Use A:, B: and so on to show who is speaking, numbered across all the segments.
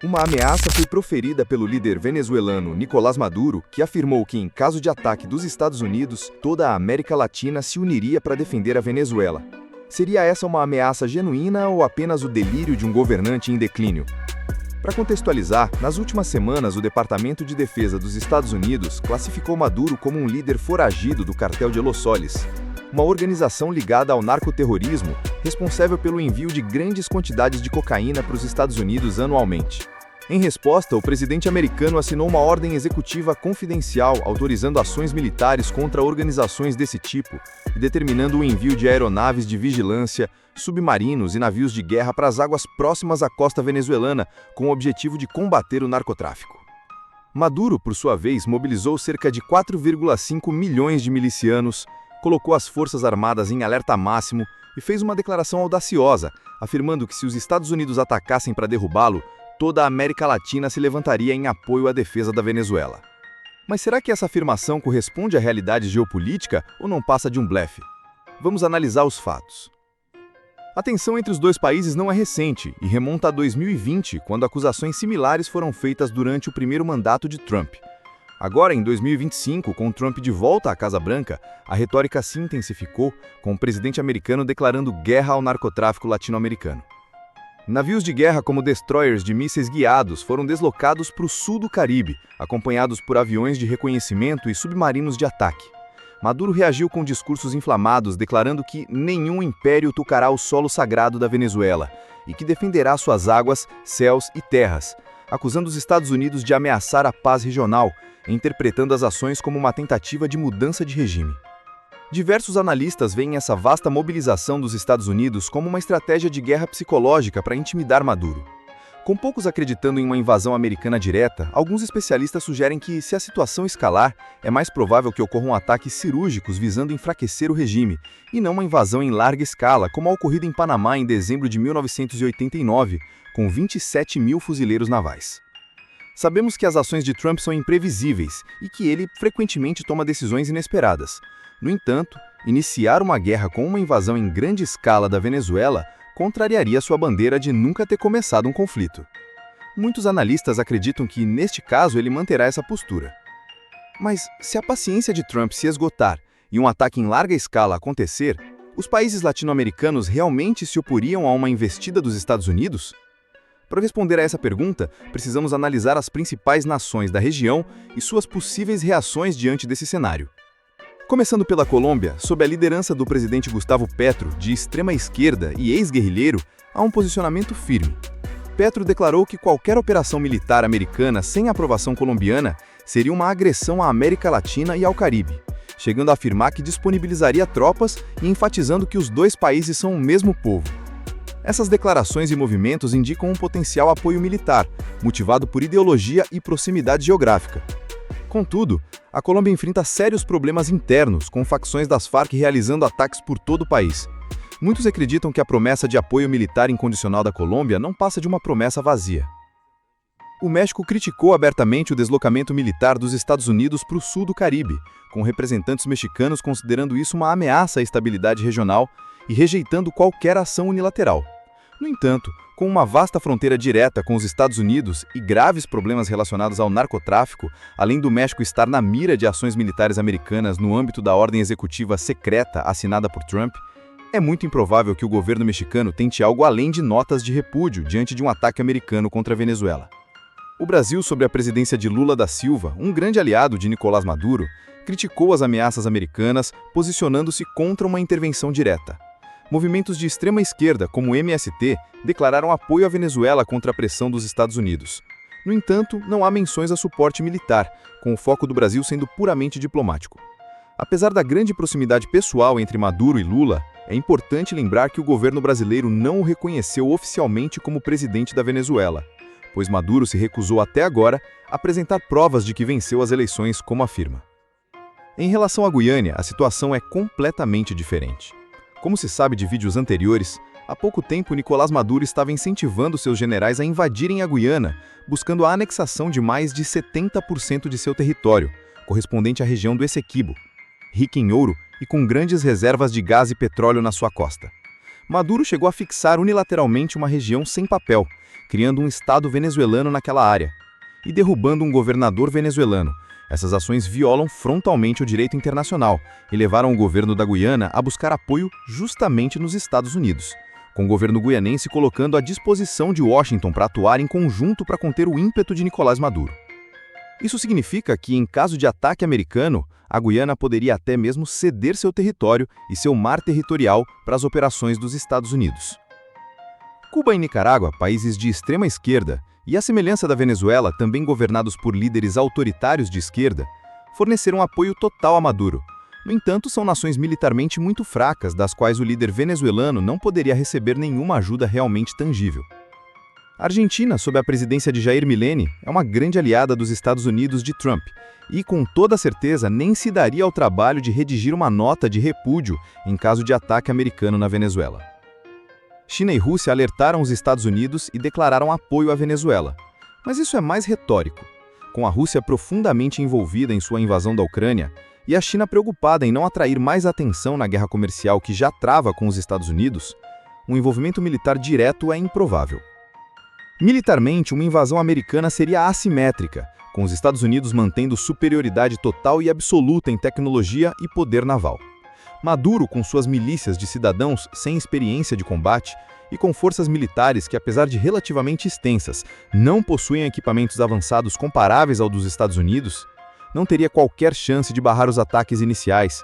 A: Uma ameaça foi proferida pelo líder venezuelano Nicolás Maduro, que afirmou que, em caso de ataque dos Estados Unidos, toda a América Latina se uniria para defender a Venezuela. Seria essa uma ameaça genuína ou apenas o delírio de um governante em declínio? Para contextualizar, nas últimas semanas, o Departamento de Defesa dos Estados Unidos classificou Maduro como um líder foragido do cartel de Los Soles, uma organização ligada ao narcoterrorismo responsável pelo envio de grandes quantidades de cocaína para os Estados Unidos anualmente. Em resposta, o presidente americano assinou uma ordem executiva confidencial autorizando ações militares contra organizações desse tipo e determinando o envio de aeronaves de vigilância, submarinos e navios de guerra para as águas próximas à costa venezuelana com o objetivo de combater o narcotráfico. Maduro, por sua vez, mobilizou cerca de 4,5 milhões de milicianos, colocou as Forças Armadas em alerta máximo e fez uma declaração audaciosa, afirmando que se os Estados Unidos atacassem para derrubá-lo, toda a América Latina se levantaria em apoio à defesa da Venezuela. Mas será que essa afirmação corresponde à realidade geopolítica ou não passa de um blefe? Vamos analisar os fatos. A tensão entre os dois países não é recente e remonta a 2020, quando acusações similares foram feitas durante o primeiro mandato de Trump. Agora, em 2025, com Trump de volta à Casa Branca, a retórica se intensificou, com o presidente americano declarando guerra ao narcotráfico latino-americano. Navios de guerra como destroyers de mísseis guiados foram deslocados para o sul do Caribe, acompanhados por aviões de reconhecimento e submarinos de ataque. Maduro reagiu com discursos inflamados, declarando que nenhum império tocará o solo sagrado da Venezuela e que defenderá suas águas, céus e terras, acusando os Estados Unidos de ameaçar a paz regional, interpretando as ações como uma tentativa de mudança de regime. Diversos analistas veem essa vasta mobilização dos Estados Unidos como uma estratégia de guerra psicológica para intimidar Maduro. Com poucos acreditando em uma invasão americana direta, alguns especialistas sugerem que, se a situação escalar, é mais provável que ocorram ataques cirúrgicos visando enfraquecer o regime, e não uma invasão em larga escala, como a ocorrida em Panamá em dezembro de 1989, com 27 mil fuzileiros navais. Sabemos que as ações de Trump são imprevisíveis e que ele frequentemente toma decisões inesperadas. No entanto, iniciar uma guerra com uma invasão em grande escala da Venezuela contrariaria sua bandeira de nunca ter começado um conflito. Muitos analistas acreditam que, neste caso, ele manterá essa postura. Mas, se a paciência de Trump se esgotar e um ataque em larga escala acontecer, os países latino-americanos realmente se oporiam a uma investida dos Estados Unidos? Para responder a essa pergunta, precisamos analisar as principais nações da região e suas possíveis reações diante desse cenário. Começando pela Colômbia, sob a liderança do presidente Gustavo Petro, de extrema esquerda e ex-guerrilheiro, há um posicionamento firme. Petro declarou que qualquer operação militar americana sem aprovação colombiana seria uma agressão à América Latina e ao Caribe, chegando a afirmar que disponibilizaria tropas e enfatizando que os dois países são o mesmo povo. Essas declarações e movimentos indicam um potencial apoio militar, motivado por ideologia e proximidade geográfica. Contudo, a Colômbia enfrenta sérios problemas internos, com facções das Farc realizando ataques por todo o país. Muitos acreditam que a promessa de apoio militar incondicional da Colômbia não passa de uma promessa vazia. O México criticou abertamente o deslocamento militar dos Estados Unidos para o sul do Caribe, com representantes mexicanos considerando isso uma ameaça à estabilidade regional e rejeitando qualquer ação unilateral. No entanto, com uma vasta fronteira direta com os Estados Unidos e graves problemas relacionados ao narcotráfico, além do México estar na mira de ações militares americanas no âmbito da ordem executiva secreta assinada por Trump, é muito improvável que o governo mexicano tente algo além de notas de repúdio diante de um ataque americano contra a Venezuela. O Brasil, sob a presidência de Lula da Silva, um grande aliado de Nicolás Maduro, criticou as ameaças americanas, posicionando-se contra uma intervenção direta. Movimentos de extrema esquerda, como o MST, declararam apoio à Venezuela contra a pressão dos Estados Unidos. No entanto, não há menções a suporte militar, com o foco do Brasil sendo puramente diplomático. Apesar da grande proximidade pessoal entre Maduro e Lula, é importante lembrar que o governo brasileiro não o reconheceu oficialmente como presidente da Venezuela, pois Maduro se recusou até agora a apresentar provas de que venceu as eleições, como afirma. Em relação à Guiana, a situação é completamente diferente. Como se sabe de vídeos anteriores, há pouco tempo Nicolás Maduro estava incentivando seus generais a invadirem a Guiana, buscando a anexação de mais de 70% de seu território, correspondente à região do Essequibo, rica em ouro e com grandes reservas de gás e petróleo na sua costa. Maduro chegou a fixar unilateralmente uma região sem papel, criando um Estado venezuelano naquela área, e derrubando um governador venezuelano. Essas ações violam frontalmente o direito internacional e levaram o governo da Guiana a buscar apoio justamente nos Estados Unidos, com o governo guianense colocando à disposição de Washington para atuar em conjunto para conter o ímpeto de Nicolás Maduro. Isso significa que, em caso de ataque americano, a Guiana poderia até mesmo ceder seu território e seu mar territorial para as operações dos Estados Unidos. Cuba e Nicarágua, países de extrema esquerda, e à semelhança da Venezuela, também governados por líderes autoritários de esquerda, forneceram apoio total a Maduro. No entanto, são nações militarmente muito fracas, das quais o líder venezuelano não poderia receber nenhuma ajuda realmente tangível. A Argentina, sob a presidência de Jair Milei, é uma grande aliada dos Estados Unidos de Trump e, com toda certeza, nem se daria ao trabalho de redigir uma nota de repúdio em caso de ataque americano na Venezuela. China e Rússia alertaram os Estados Unidos e declararam apoio à Venezuela. Mas isso é mais retórico. Com a Rússia profundamente envolvida em sua invasão da Ucrânia e a China preocupada em não atrair mais atenção na guerra comercial que já trava com os Estados Unidos, um envolvimento militar direto é improvável. Militarmente, uma invasão americana seria assimétrica, com os Estados Unidos mantendo superioridade total e absoluta em tecnologia e poder naval. Maduro, com suas milícias de cidadãos sem experiência de combate e com forças militares que, apesar de relativamente extensas, não possuem equipamentos avançados comparáveis ao dos Estados Unidos, não teria qualquer chance de barrar os ataques iniciais.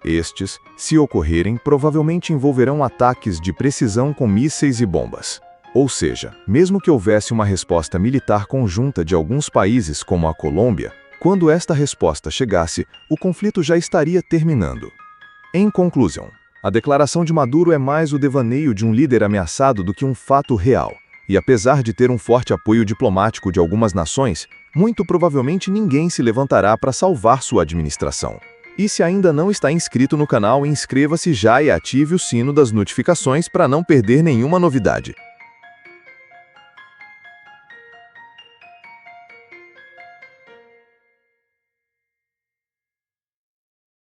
B: Estes, se ocorrerem, provavelmente envolverão ataques de precisão com mísseis e bombas. Ou seja, mesmo que houvesse uma resposta militar conjunta de alguns países como a Colômbia, quando esta resposta chegasse, o conflito já estaria terminando. Em conclusão, a declaração de Maduro é mais o devaneio de um líder ameaçado do que um fato real. E apesar de ter um forte apoio diplomático de algumas nações, muito provavelmente ninguém se levantará para salvar sua administração. E se ainda não está inscrito no canal, inscreva-se já e ative o sino das notificações para não perder nenhuma novidade.